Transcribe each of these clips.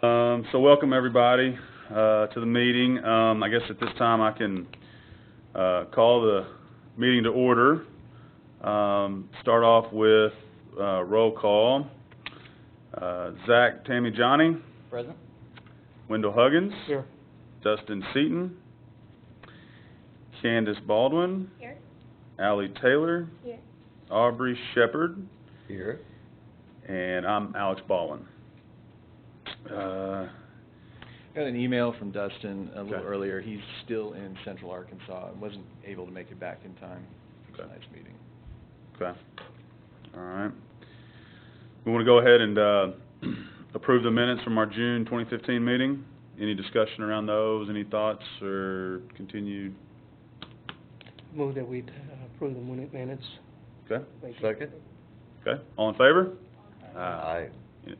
So welcome everybody to the meeting. I guess at this time I can call the meeting to order. Start off with roll call. Zach, Tammy, Johnny. Present. Wendell Huggins. Here. Dustin Seaton. Candace Baldwin. Here. Allie Taylor. Here. Aubrey Shepard. Here. And I'm Alex Baldwin. Got an email from Dustin a little Okay. earlier. He's still in Central Arkansas and wasn't able to make it back in time for Okay. tonight's meeting. Okay. All right. We want to go ahead and approve the minutes from our June 2015 meeting. Any discussion around those? Any thoughts or continued? Move that we approve the minutes. Okay. Thank you. Second. Okay. All in favor? Aye.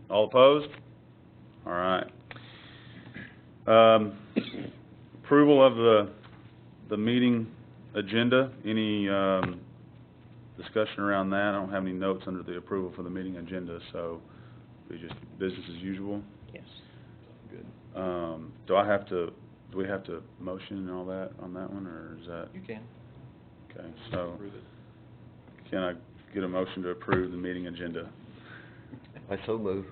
All opposed? All right. Approval of the meeting agenda. Any discussion around that? I don't have any notes under the approval for the meeting agenda, so we just business as usual. Yes. Good. Do we have to motion and all that on that one, or is that? You can. Okay, so Approve it. can I get a motion to approve the meeting agenda? I so move.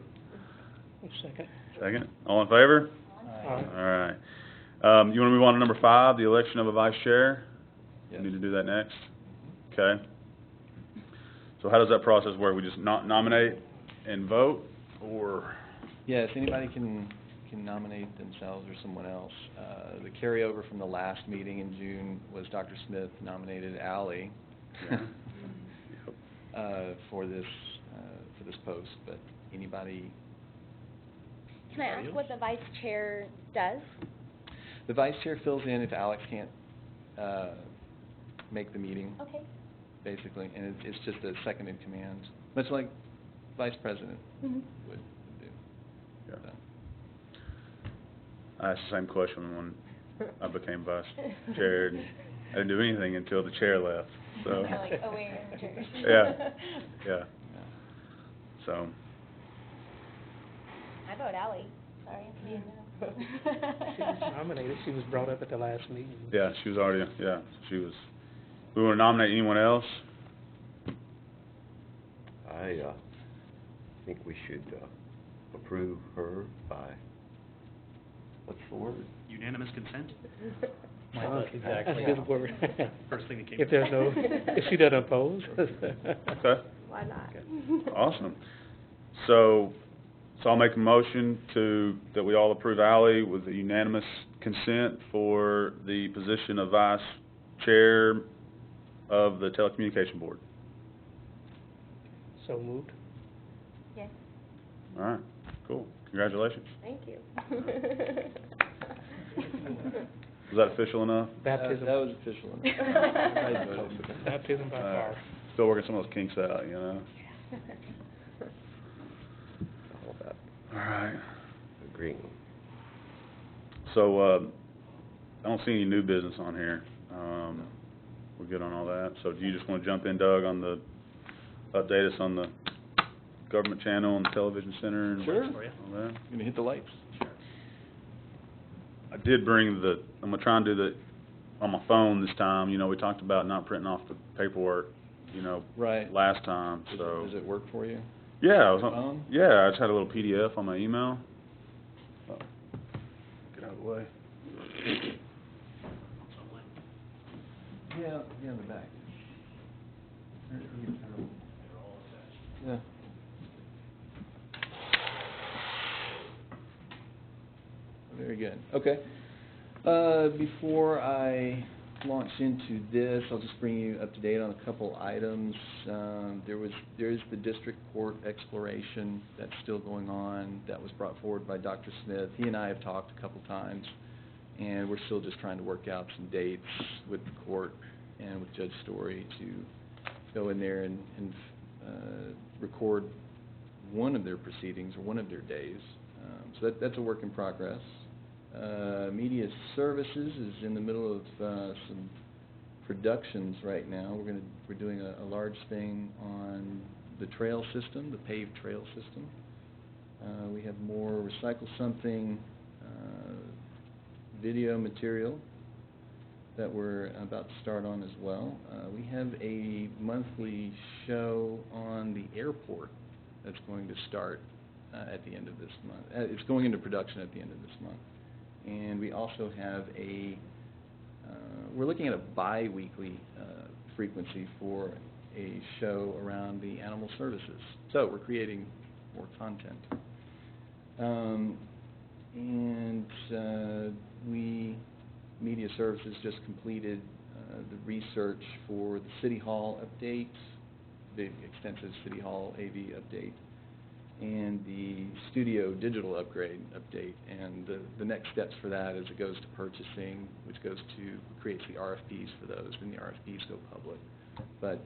Second. Second? All in favor? Aye. All right. You want to move on to number 5, the election of a vice chair? Yes. We need to do that next? Okay. So how does that process work? We just nominate and vote, or? Yes, anybody can nominate themselves or someone else. The carryover from the last meeting in June was Dr. Smith nominated Allie for this post, but anybody? Can I ask what the vice chair does? The vice chair fills in if Alex can't make the meeting, Okay. basically, and it's just a second in command, much like vice president Mm-hmm. would do. Yeah. So. I asked the same question when I became vice chair, and I didn't do anything until the chair left, so. You're like, oh, wait, you're in church. Yeah, yeah. So, I vote Allie. Sorry, you didn't know. She was nominated. She was brought up at the last meeting. yeah, she was already, she was. We want to nominate anyone else? I think we should approve her by, what's the word? Unanimous consent? Okay, exactly. That's a good word. First thing that came If there's no, if she doesn't oppose. Okay. Why not? Awesome. So I'll make a motion that we all approve Allie with a unanimous consent for the position of vice chair of the telecommunication board. So moved. Yes. All right, cool. Congratulations. Thank you. Was that official enough? Baptism. That was official enough. Everybody voted. Baptism by fire. Still working some of those kinks out, you know? All about All right. agreeing. So, I don't see any new business on here. We're good on all that. So do you just want to jump in, Doug, on update us on the government channel and the television center and Sure. all that? Gonna hit the lights? I did bring I'm gonna try and do the, on my phone this time. You know, we talked about not printing off the paperwork, Right. last time, so. Does it work for you? Yeah, I was Phone? yeah, I just had a little PDF on my email. Oh, get out of the way. Yeah, in the back. Yeah. Very good. Okay. Before I launch into this, I'll just bring you up to date on a couple items. There is the district court exploration that's still going on. That was brought forward by Dr. Smith. He and I have talked a couple times, and we're still just trying to work out some dates with the court and with Judge Story to go in there and record one of their proceedings or one of their days. So that's a work in progress. Media Services is in the middle of some productions right now. We're doing a large thing on the trail system, the paved trail system. We have more Recycle Something video material that we're about to start on as well. We have a monthly show on the airport that's going to start at the end of this month. It's going into production at the end of this month. And we also have we're looking at a bi-weekly frequency for a show around the animal services. So we're creating more content. Media Services just completed the research for the City Hall update, the extensive City Hall AV update, and the studio digital upgrade update. And the next steps for that is it goes to purchasing, which creates the RFPs for those, and the RFPs go public. But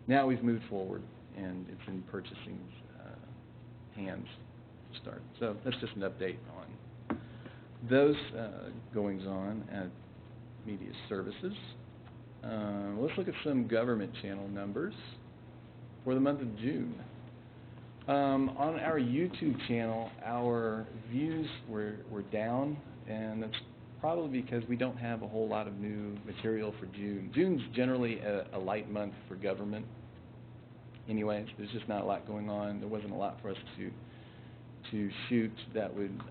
now we've moved forward, and it's in purchasing's hands to start. So that's just an update on those goings-on at Media Services. Let's look at some government channel numbers for the month of June. On our YouTube channel, our views were down, and that's probably because we don't have a whole lot of new material for June. June's generally a light month for government. Anyways, there's just not a lot going on. There wasn't a lot for us to shoot that would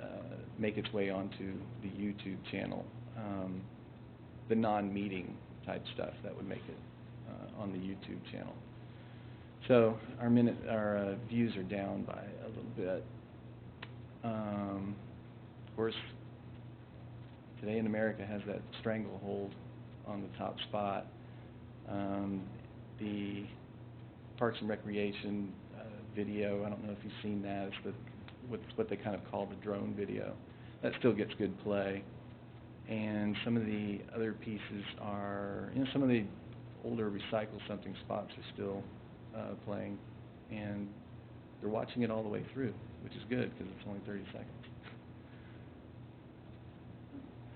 make its way onto the YouTube channel. The non-meeting type stuff that would make it on the YouTube channel. So our views are down by a little bit. Of course, Today in America has that stranglehold on the top spot. The Parks and Recreation video, I don't know if you've seen that. It's what they kind of call the drone video. That still gets good play. And some of the other pieces are, some of the older Recycle Something spots are still playing, and they're watching it all the way through, which is good because it's only 30 seconds.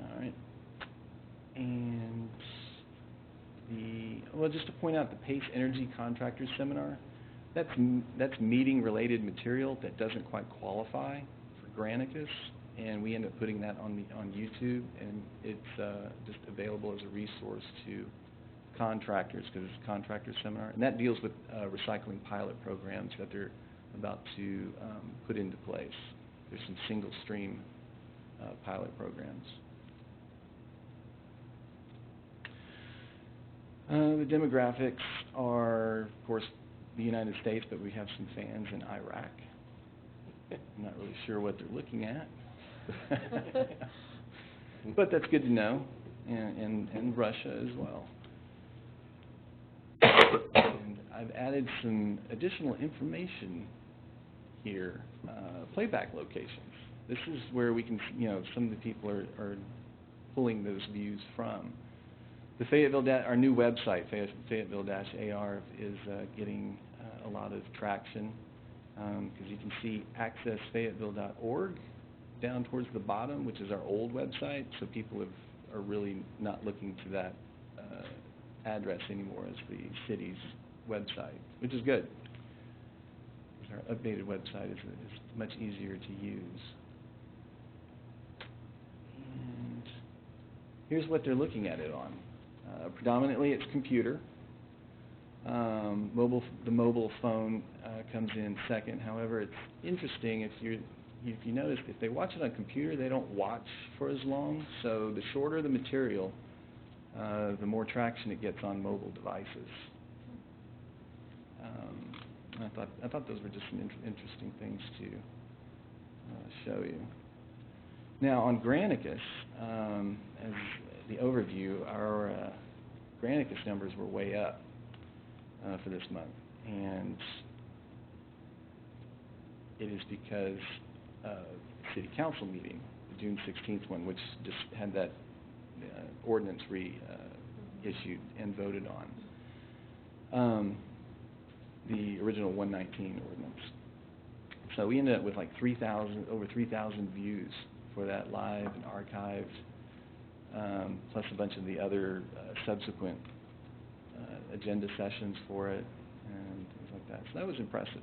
All right. And just to point out, the Pace Energy Contractors Seminar, that's meeting-related material that doesn't quite qualify for Granicus, and we end up putting that on YouTube, and it's just available as a resource to contractors because it's a contractor seminar, and that deals with recycling pilot programs that they're about to put into place. There's some single-stream pilot programs. The demographics are, of course, the United States, but we have some fans in Iraq. I'm not really sure what they're looking at. But that's good to know, and Russia as well. And I've added some additional information here, playback locations. This is where we can, some of the people are pulling those views from. The Fayetteville, our new website, Fayetteville-AR, is getting a lot of traction because you can see accessfayetteville.org down towards the bottom, which is our old website, so people are really not looking to that address anymore as the city's website, which is good. Our updated website is much easier to use. And here's what they're looking at it on. Predominantly, it's computer. The mobile phone comes in second. However, it's interesting if you notice, if they watch it on computer, they don't watch for as long. So the shorter the material, the more traction it gets on mobile devices. I thought those were just some interesting things to show you. Now on Granicus, as the overview, our Granicus numbers were way up for this month, and it is because of the City Council meeting, the June 16th one, which just had that ordinance issued and voted on. The original 119 ordinance. So we ended up with like over 3,000 views for that live and archived, plus a bunch of the other subsequent agenda sessions for it and things like that. So that was impressive.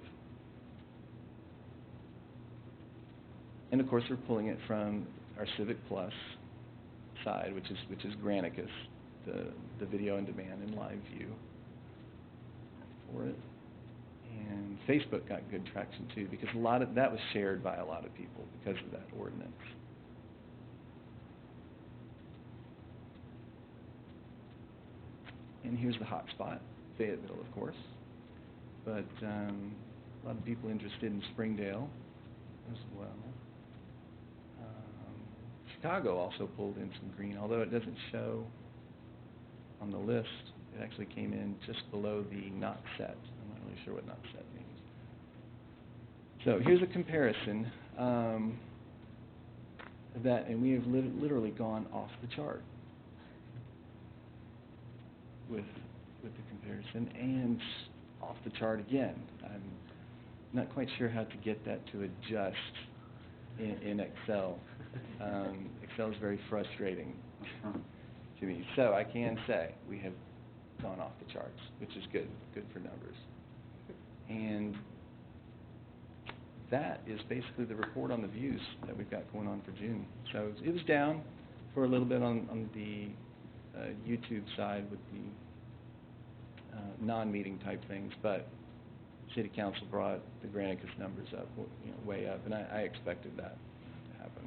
And of course, we're pulling it from our Civic Plus side, which is Granicus, the video on demand and live view for it. And Facebook got good traction too, because a lot of that was shared by a lot of people because of that ordinance. And here's the hotspot, Fayetteville, of course. But a lot of people interested in Springdale as well. Chicago also pulled in some green, although it doesn't show on the list. It actually came in just below the not set. I'm not really sure what not set means. So here's a comparison of that, and we have literally gone off the chart with the comparison, and off the chart again. I'm not quite sure how to get that to adjust in Excel. Excel is very frustrating to me. So I can say we have gone off the charts, which is good for numbers. And that is basically the report on the views that we've got going on for June. So it was down for a little bit on the YouTube side with the non-meeting type things, but City Council brought the Granicus numbers up, way up, and I expected that to happen.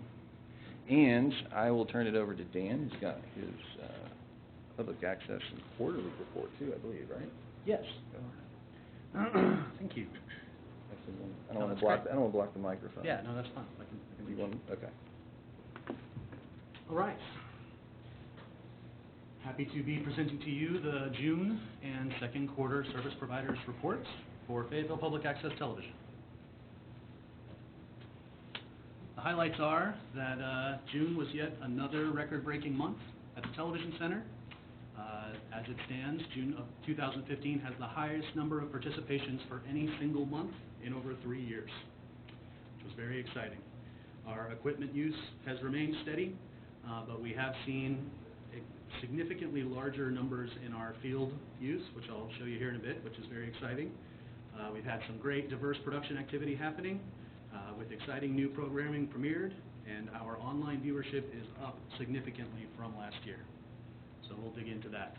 And I will turn it over to Dan, who's got his public access and quarterly report too, I believe, right? Yes. Go ahead. Thank you. Actually, I No, don't want that's to block. great. I don't want to block the microphone. Yeah, no, that's fine. I can You reach. want? Okay. All right. Happy to be presenting to you the June and second quarter service providers reports for Fayetteville Public Access Television. The highlights are that June was yet another record-breaking month at the Television Center. As it stands, June of 2015 has the highest number of participations for any single month in over 3 years, which was very exciting. Our equipment use has remained steady, but we have seen significantly larger numbers in our field use, which I'll show you here in a bit, which is very exciting. We've had some great diverse production activity happening with exciting new programming premiered, and our online viewership is up significantly from last year. So we'll dig into that.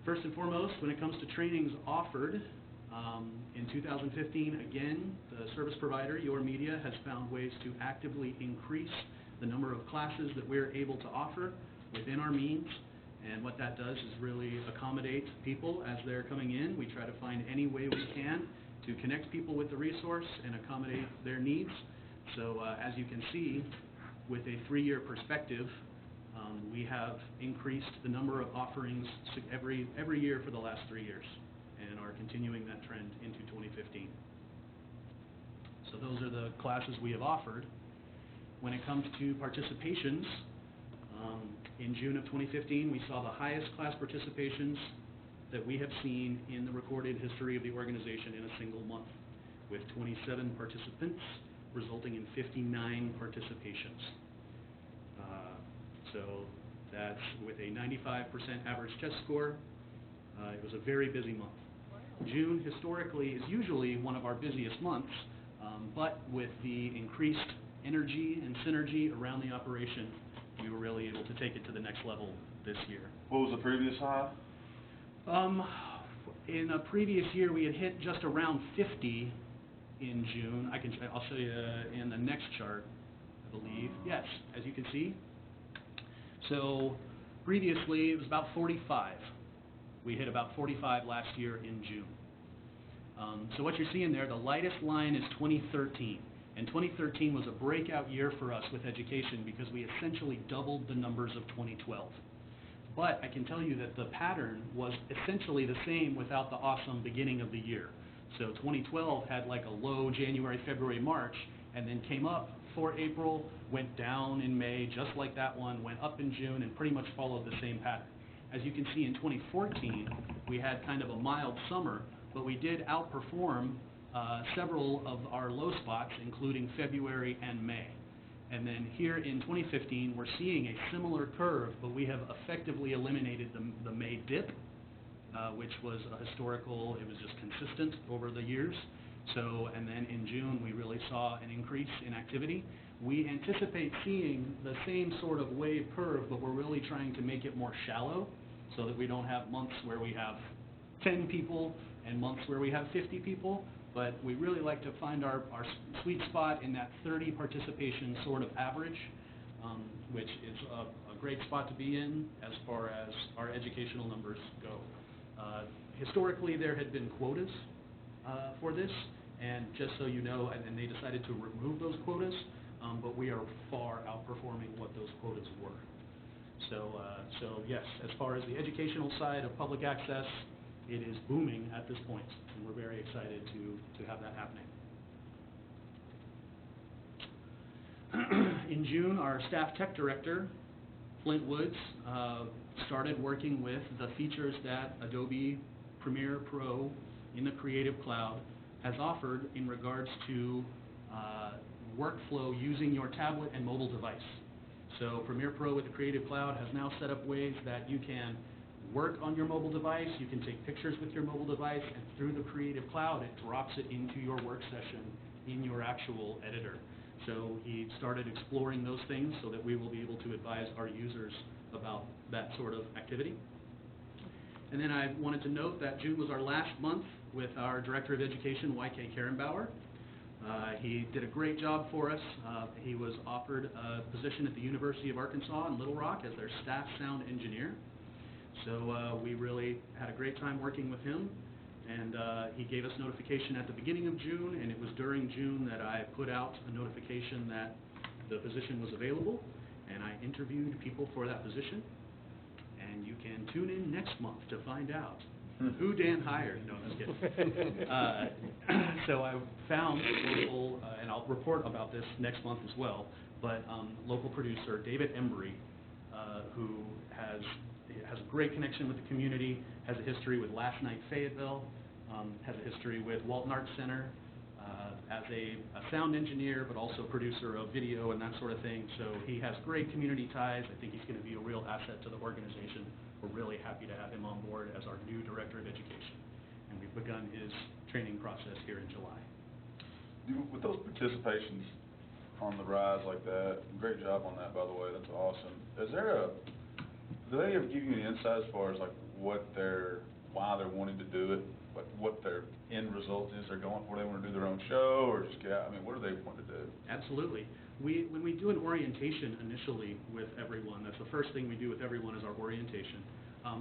First and foremost, when it comes to trainings offered, in 2015, again, the service provider, Your Media, has found ways to actively increase the number of classes that we're able to offer within our means. And what that does is really accommodate people as they're coming in. We try to find any way we can to connect people with the resource and accommodate their needs. So as you can see, with a 3-year perspective, we have increased the number of offerings every year for the last 3 years, and are continuing that trend into 2015. So those are the classes we have offered. When it comes to participations, in June of 2015, we saw the highest class participations that we have seen in the recorded history of the organization in a single month, with 27 participants, resulting in 59 participations. So that's with a 95% average test score. It was a very busy month. June historically is usually one of our busiest months, but with the increased energy and synergy around the operation, we were really able to take it to the next level this year. What was the previous high? In a previous year, we had hit just around 50 in June. I'll show you in the next chart, I believe. Yes, as you can see. So previously, it was about 45. We hit about 45 last year in June. So what you're seeing there, the lightest line is 2013. And 2013 was a breakout year for us with education because we essentially doubled the numbers of 2012. But I can tell you that the pattern was essentially the same without the awesome beginning of the year. So 2012 had like a low January, February, March, and then came up for April, went down in May, just like that one, went up in June, and pretty much followed the same pattern. As you can see, in 2014, we had kind of a mild summer, but we did outperform several of our low spots, including February and May. And then here in 2015, we're seeing a similar curve, but we have effectively eliminated the May dip, which was a historical, it was just consistent over the years. So, and then in June, we really saw an increase in activity. We anticipate seeing the same sort of wave curve, but we're really trying to make it more shallow so that we don't have months where we have 10 people and months where we have 50 people. But we really like to find our sweet spot in that 30 participation sort of average, which is a great spot to be in as far as our educational numbers go. Historically, there had been quotas for this, and just so you know, and then they decided to remove those quotas, but we are far outperforming what those quotas were. So yes, as far as the educational side of public access, it is booming at this point, and we're very excited to have that happening. In June, our staff tech director, Flint Woods, started working with the features that Adobe Premiere Pro in the Creative Cloud has offered in regards to workflow using your tablet and mobile device. So Premiere Pro with the Creative Cloud has now set up ways that you can work on your mobile device, you can take pictures with your mobile device, and through the Creative Cloud, it drops it into your work session in your actual editor. So he started exploring those things so that we will be able to advise our users about that sort of activity. And then I wanted to note that June was our last month with our Director of Education, Y.K. Karenbauer. He did a great job for us. He was offered a position at the University of Arkansas in Little Rock as their staff sound engineer. So we really had a great time working with him, and he gave us notification at the beginning of June, and it was during June that I put out a notification that the position was available, and I interviewed people for that position. And you can tune in next month to find out who Dan hired. No, I'm just kidding. So I found local, and I'll report about this next month as well, but local producer David Embry, who has a great connection with the community, has a history with Last Night Fayetteville, has a history with Walton Arts Center, as a sound engineer, but also producer of video and that sort of thing. So he has great community ties. I think he's going to be a real asset to the organization. We're really happy to have him on board as our new Director of Education. And we've begun his training process here in July. With those participations on the rise like that, great job on that, by the way, that's awesome. Do they ever give you any insight as far as like why they're wanting to do it, what their end result is they're going for? They want to do their own show or just what do they want to do? Absolutely. When we do an orientation initially with everyone, that's the first thing we do with everyone is our orientation.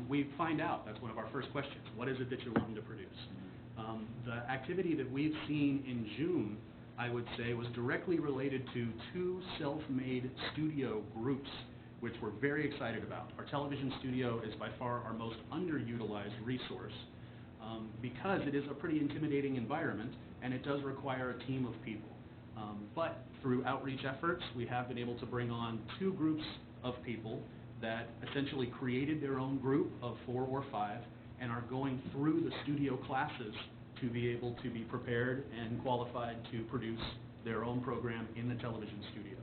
We find out, that's one of our first questions, what is it that you're wanting to produce? The activity that we've seen in June, I would say, was directly related to 2 self-made studio groups, which we're very excited about. Our television studio is by far our most underutilized resource because it is a pretty intimidating environment and it does require a team of people. But through outreach efforts, we have been able to bring on 2 groups of people that essentially created their own group of 4 or 5 and are going through the studio classes to be able to be prepared and qualified to produce their own program in the television studio.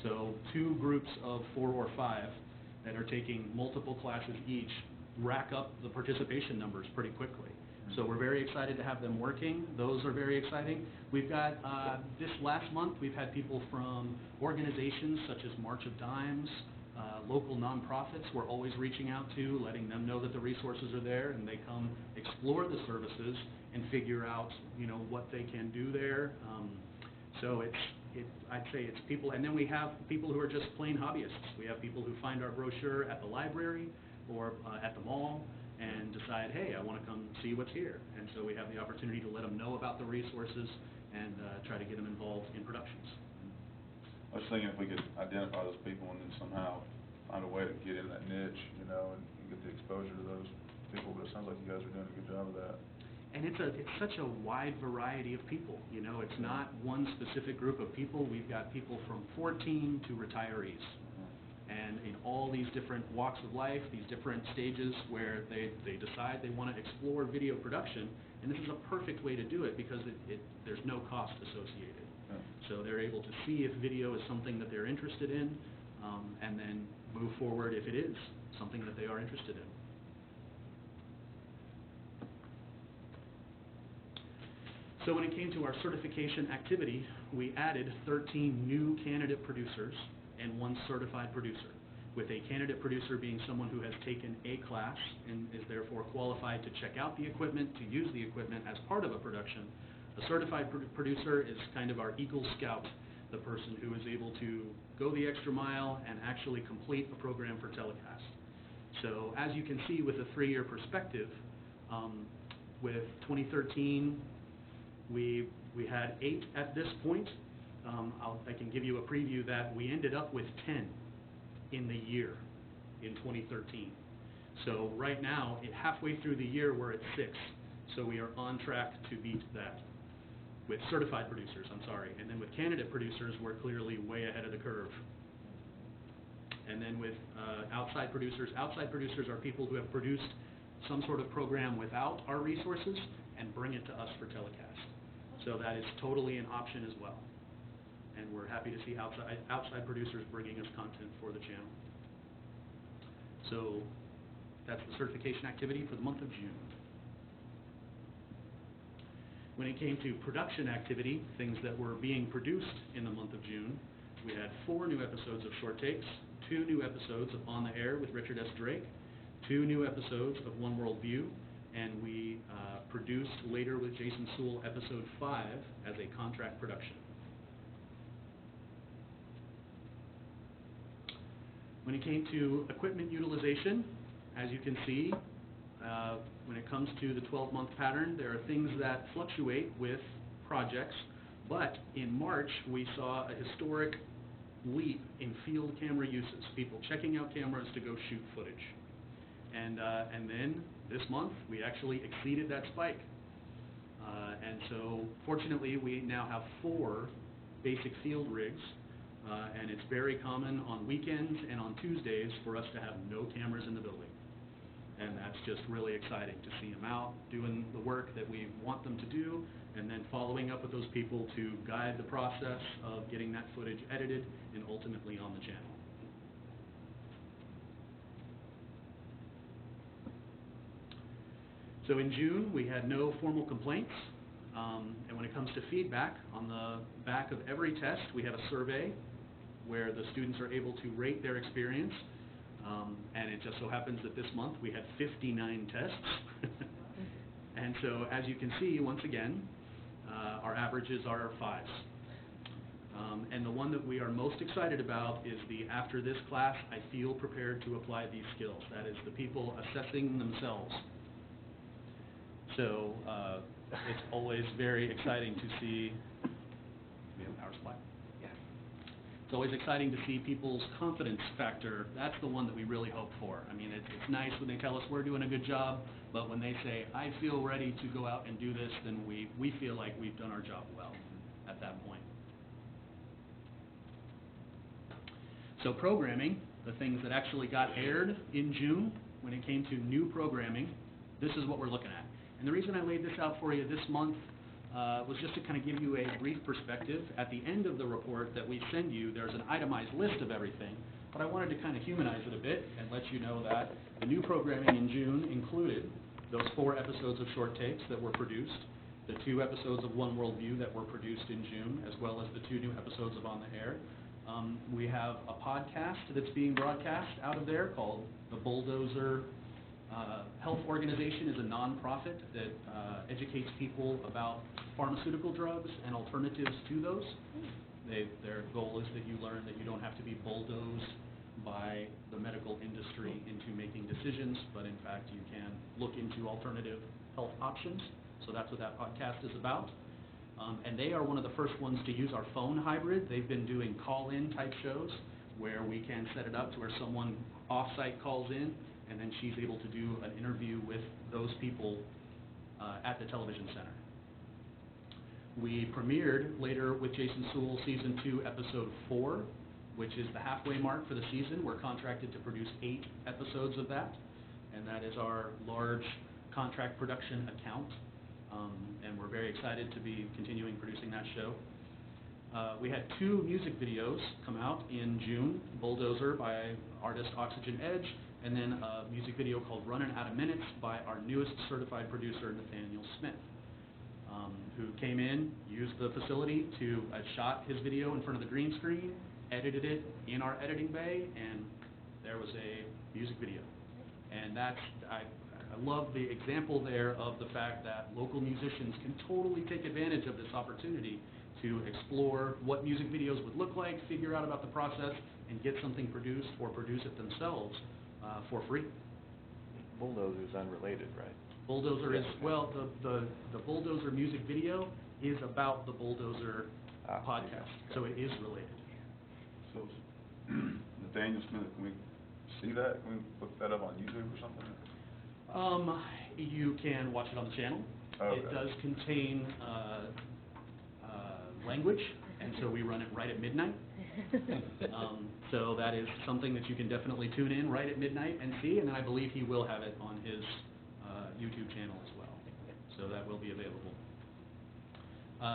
So 2 groups of 4 or 5 that are taking multiple classes each rack up the participation numbers pretty quickly. So we're very excited to have them working. Those are very exciting. We've got, this last month, we've had people from organizations such as March of Dimes, local nonprofits we're always reaching out to, letting them know that the resources are there, and they come explore the services and figure out, what they can do there. So I'd say it's people, and then we have people who are just plain hobbyists. We have people who find our brochure at the library or at the mall and decide, hey, I want to come see what's here. And so we have the opportunity to let them know about the resources and try to get them involved in productions. I was thinking if we could identify those people and then somehow find a way to get in that niche, and get the exposure to those people, but it sounds like you guys are doing a good job of that. And it's such a wide variety of people, it's not one specific group of people. We've got people from 14 to retirees. And in all these different walks of life, these different stages where they decide they want to explore video production, and this is a perfect way to do it because there's no cost associated. Yeah. So they're able to see if video is something that they're interested in, and then move forward if it is something that they are interested in. So when it came to our certification activity, we added 13 new candidate producers and 1 certified producer, with a candidate producer being someone who has taken a class and is therefore qualified to check out the equipment, to use the equipment as part of a production. A certified producer is kind of our Eagle Scout, the person who is able to go the extra mile and actually complete a program for telecast. So as you can see with a 3-year perspective, with 2013, we had 8 at this point. I can give you a preview that we ended up with 10 in the year in 2013. So right now, halfway through the year, we're at 6. So we are on track to beat that. With certified producers, I'm sorry. And then with candidate producers, we're clearly way ahead of the curve. And then with outside producers are people who have produced some sort of program without our resources and bring it to us for telecast. So that is totally an option as well. And we're happy to see outside producers bringing us content for the channel. So that's the certification activity for the month of June. When it came to production activity, things that were being produced in the month of June, we had 4 new episodes of Short Takes, 2 new episodes of On the Air with Richard S. Drake, 2 new episodes of One World View, and we produced later with Jason Sewell episode 5 as a contract production. When it came to equipment utilization, as you can see, when it comes to the 12-month pattern, there are things that fluctuate with projects, but in March we saw a historic leap in field camera uses, people checking out cameras to go shoot footage. And then this month we actually exceeded that spike. And so fortunately we now have 4 basic field rigs, and it's very common on weekends and on Tuesdays for us to have no cameras in the building. And that's just really exciting to see them out doing the work that we want them to do, and then following up with those people to guide the process of getting that footage edited and ultimately on the channel. So in June, we had no formal complaints. And when it comes to feedback, on the back of every test, we have a survey where the students are able to rate their experience. And it just so happens that this month we had 59 tests. And so as you can see, once again, our averages are 5s. And the one that we are most excited about is the after this class, I feel prepared to apply these skills. That is the people assessing themselves. So it's always very exciting to see, we have a power supply? Yeah. It's always exciting to see people's confidence factor. That's the one that we really hope for. I mean, it's nice when they tell us we're doing a good job, but when they say, I feel ready to go out and do this, then we feel like we've done our job well at that point. So programming, the things that actually got aired in June, when it came to new programming, this is what we're looking at. And the reason I laid this out for you this month was just to kind of give you a brief perspective. At the end of the report that we send you, there's an itemized list of everything, but I wanted to kind of humanize it a bit and let you know that the new programming in June included those 4 episodes of Short Takes that were produced, the 2 episodes of One World View that were produced in June, as well as the 2 new episodes of On the Air. We have a podcast that's being broadcast out of there called The Bulldozer Health Organization. Is a nonprofit that educates people about pharmaceutical drugs and alternatives to those. Their goal is that you learn that you don't have to be bulldozed by the medical industry into making decisions, but in fact you can look into alternative health options. So that's what that podcast is about. And they are one of the first ones to use our phone hybrid. They've been doing call-in type shows where we can set it up to where someone off-site calls in, and then she's able to do an interview with those people at the television center. We premiered later with Jason Sewell Season 2, Episode 4, which is the halfway mark for the season. We're contracted to produce 8 episodes of that, and that is our large contract production account. And we're very excited to be continuing producing that show. We had 2 music videos come out in June, Bulldozer by artist Oxygen Edge, and then a music video called Running Out of Minutes by our newest certified producer, Nathaniel Smith. who came in, used the facility to shot his video in front of the green screen, edited it in our editing bay, and there was a music video. And that's, I love the example there of the fact that local musicians can totally take advantage of this opportunity to explore what music videos would look like, figure out about the process, and get something produced or produce it themselves for free. Bulldozer's unrelated, right? Bulldozer is, well, the Bulldozer music video is about the Bulldozer podcast, so it is related. So, Nathaniel Smith, can we see that? Can we look that up on YouTube or something? You can watch it on the channel. Okay. It does contain language, and so we run it right at midnight. So that is something that you can definitely tune in right at midnight and see, and then I believe he will have it on his YouTube channel as well. So that will be available.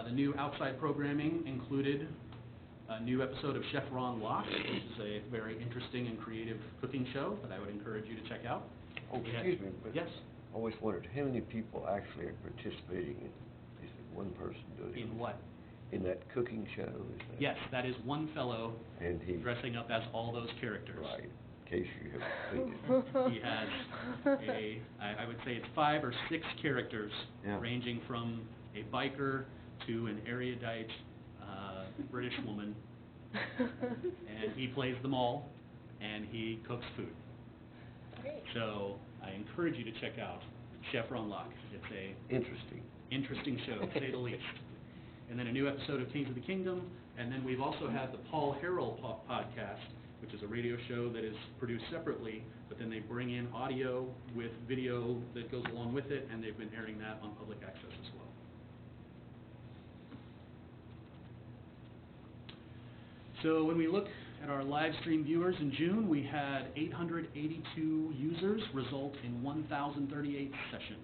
The new outside programming included a new episode of Chef Ron Lock, which is a very interesting and creative cooking show that I would encourage you to check out. Oh, excuse me, but Yes? I always wondered, how many people actually are participating in, is it one person doing it? In what? In that cooking show, is that? Yes, that is one fellow And he, dressing up as all those characters. right, in case you haven't seen it. He has I would say it's 5 or 6 characters, Yeah. ranging from a biker to an erudite British woman, and he plays them all, and he cooks food. Great. So I encourage you to check out Chef Ron Lock. It's a Interesting. interesting show, to say the least. And then a new episode of Kings of the Kingdom, and then we've also had the Paul Harrell podcast, which is a radio show that is produced separately, but then they bring in audio with video that goes along with it, and they've been airing that on public access as well. So when we look at our live stream viewers in June, we had 882 users result in 1,038 sessions.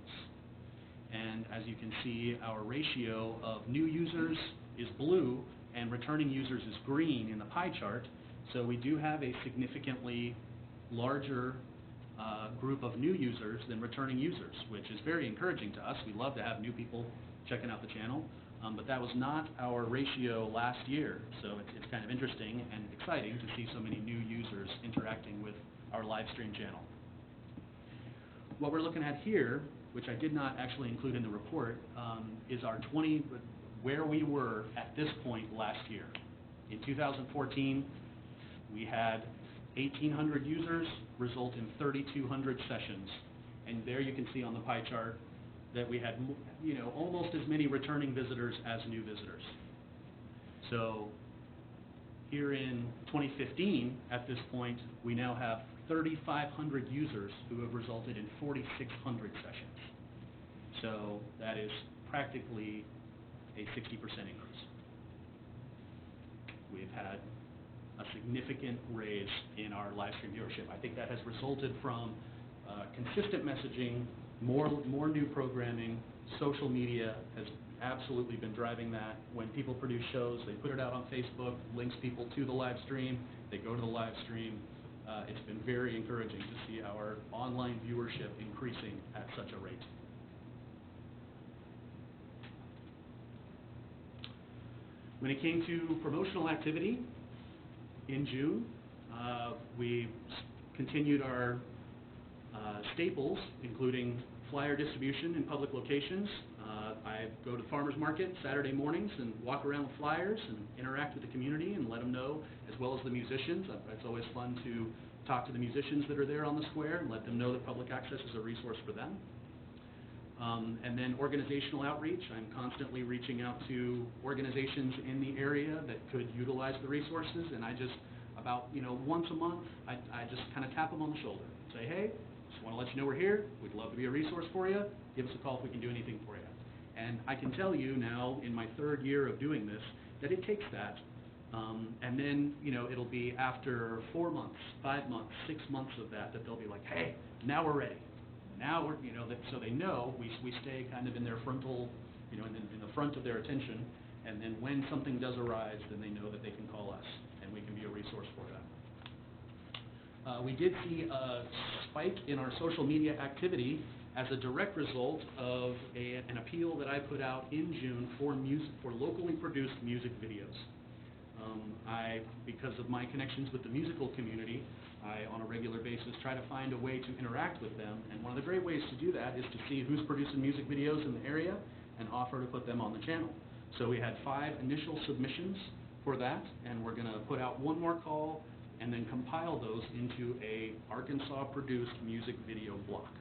And as you can see, our ratio of new users is blue and returning users is green in the pie chart. So we do have a significantly larger group of new users than returning users, which is very encouraging to us. We love to have new people checking out the channel, but that was not our ratio last year. So it's kind of interesting and exciting to see so many new users interacting with our live stream channel. What we're looking at here, which I did not actually include in the report, is our where we were at this point last year. In 2014, we had 1,800 users result in 3,200 sessions. And there you can see on the pie chart that we had, almost as many returning visitors as new visitors. So here in 2015, at this point, we now have 3,500 users who have resulted in 4,600 sessions. So that is practically a 60% increase. We've had a significant raise in our live stream viewership. I think that has resulted from consistent messaging, more new programming. Social media has absolutely been driving that. When people produce shows, they put it out on Facebook, links people to the live stream, they go to the live stream. It's been very encouraging to see our online viewership increasing at such a rate. When it came to promotional activity in June, we continued our staples, including flyer distribution in public locations. I go to the farmers market Saturday mornings and walk around with flyers and interact with the community and let them know, as well as the musicians. It's always fun to talk to the musicians that are there on the square and let them know that public access is a resource for them. And then organizational outreach. I'm constantly reaching out to organizations in the area that could utilize the resources, and I just, about once a month, I just kind of tap them on the shoulder and say, hey, just want to let you know we're here. We'd love to be a resource for you. Give us a call if we can do anything for you. And I can tell you now, in my 3rd year of doing this, that it takes that. And then, it'll be after 4 months, 5 months, 6 months of that they'll be like, hey, now we're ready. Now we're, so they know we stay kind of in their frontal, in the front of their attention, and then when something does arise, then they know that they can call us, and we can be a resource for them. We did see a spike in our social media activity as a direct result of an appeal that I put out in June for locally produced music videos. Because of my connections with the musical community, I, on a regular basis, try to find a way to interact with them, and one of the great ways to do that is to see who's producing music videos in the area and offer to put them on the channel. So we had 5 initial submissions for that, and we're going to put out one more call and then compile those into a Arkansas-produced music video block.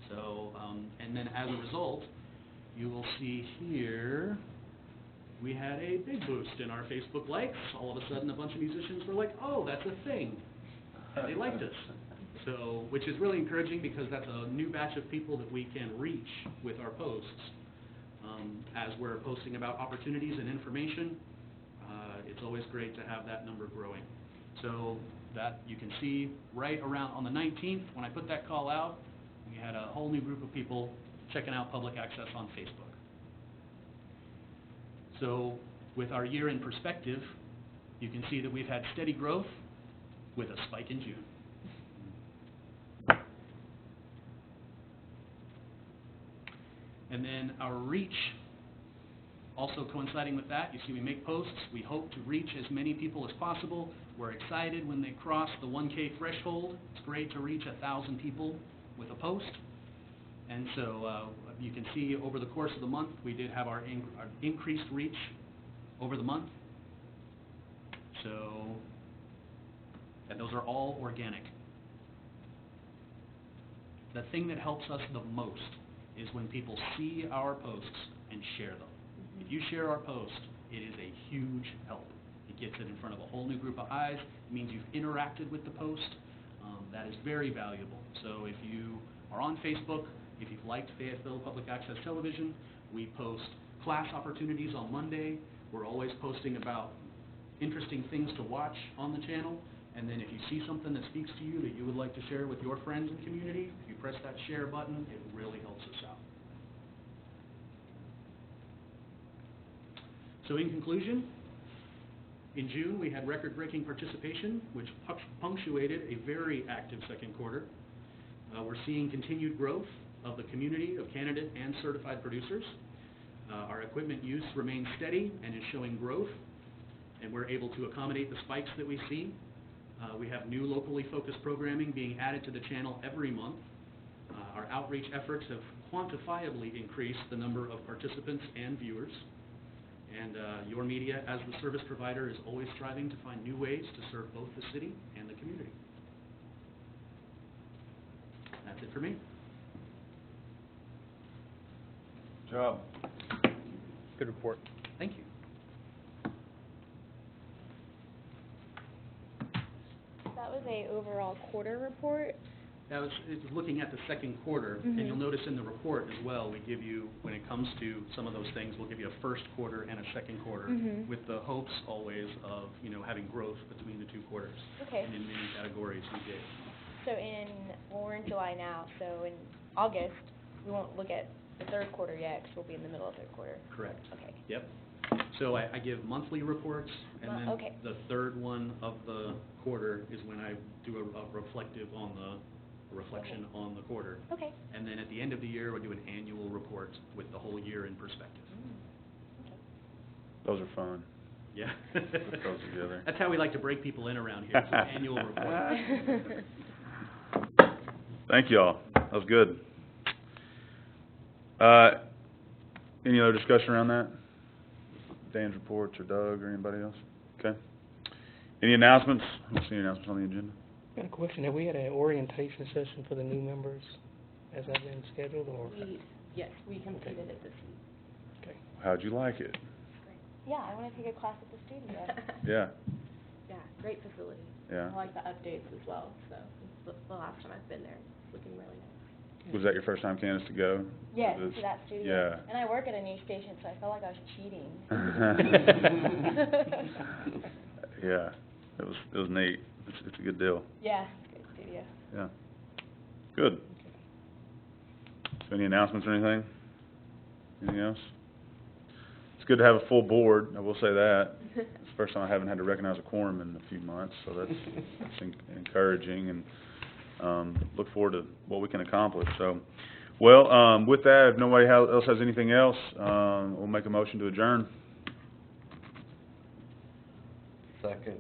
So, and then as a result, you will see here, we had a big boost in our Facebook likes. All of a sudden, a bunch of musicians were like, oh, that's a thing. And they liked us. So, which is really encouraging because that's a new batch of people that we can reach with our posts. As we're posting about opportunities and information, it's always great to have that number growing. So that you can see right around on the 19th, when I put that call out, we had a whole new group of people checking out public access on Facebook. So with our year in perspective, you can see that we've had steady growth with a spike in June. And then our reach, also coinciding with that, you see we make posts. We hope to reach as many people as possible. We're excited when they cross the 1K threshold. It's great to reach 1,000 people with a post. And so you can see over the course of the month, we did have our increased reach over the month. So, and those are all organic. The thing that helps us the most is when people see our posts and share them. If you share our post, it is a huge help. It gets it in front of a whole new group of eyes. It means you've interacted with the post. That is very valuable. So if you are on Facebook, if you've liked Fayetteville Public Access Television, we post class opportunities on Monday. We're always posting about interesting things to watch on the channel. And then if you see something that speaks to you that you would like to share with your friends and community, if you press that share button, it really helps us out. So in conclusion, in June we had record-breaking participation, which punctuated a very active second quarter. We're seeing continued growth of the community of candidate and certified producers. Our equipment use remains steady and is showing growth, and we're able to accommodate the spikes that we see. We have new locally focused programming being added to the channel every month. Our outreach efforts have quantifiably increased the number of participants and viewers. And your media, as the service provider, is always striving to find new ways to serve both the city and the community. That's it for me. Good job. Good report. Thank you. That was a overall quarter report. That was looking at the second quarter, and you'll notice in the report as well, we give you, when it comes to some of those things, we'll give you a first quarter and a second quarter, with the hopes always of, having growth between the 2 quarters. Okay. And in many categories we did. So we're in July now, so in August, we won't look at the third quarter yet, because we'll be in the middle of third quarter. Correct. Okay. Yep. So I give monthly reports, and then okay. the third one of the quarter is when I do a reflective on the reflection on the quarter. Okay. And then at the end of the year, we'll do an annual report with the whole year in perspective. Okay. Those are fun. Yeah. Put those together. That's how we like to break people in around here. It's an annual report. Thank you all. That was good. Any other discussion around that? Dan's reports or Doug or anybody else? Okay. Any announcements? I don't see any announcements on the agenda. Got a question. Have we had an orientation session for the new members? Has that been scheduled or? Yes, we completed it this week. Okay. How'd you like it? Yeah, I want to take a class at the studio. Yeah. Yeah, great facility. Yeah. I like the updates as well, so it's the last time I've been there. It's looking really nice. Was that your first time, Candace, to go? Yes, This- to that studio. Yeah. And I work at a news station, so I felt like I was cheating. Yeah. It was neat. It's a good deal. Yeah, it's a great studio. Yeah. Good. So any announcements or anything? Anything else? It's good to have a full board, I will say that. It's the first time I haven't had to recognize a quorum in a few months, so that's encouraging. And look forward to what we can accomplish, so. Well, with that, if nobody else has anything else, we'll make a motion to adjourn. Second.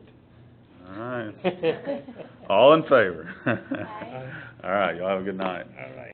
All right. All in favor? Aye. All right, y'all have a good night. All right.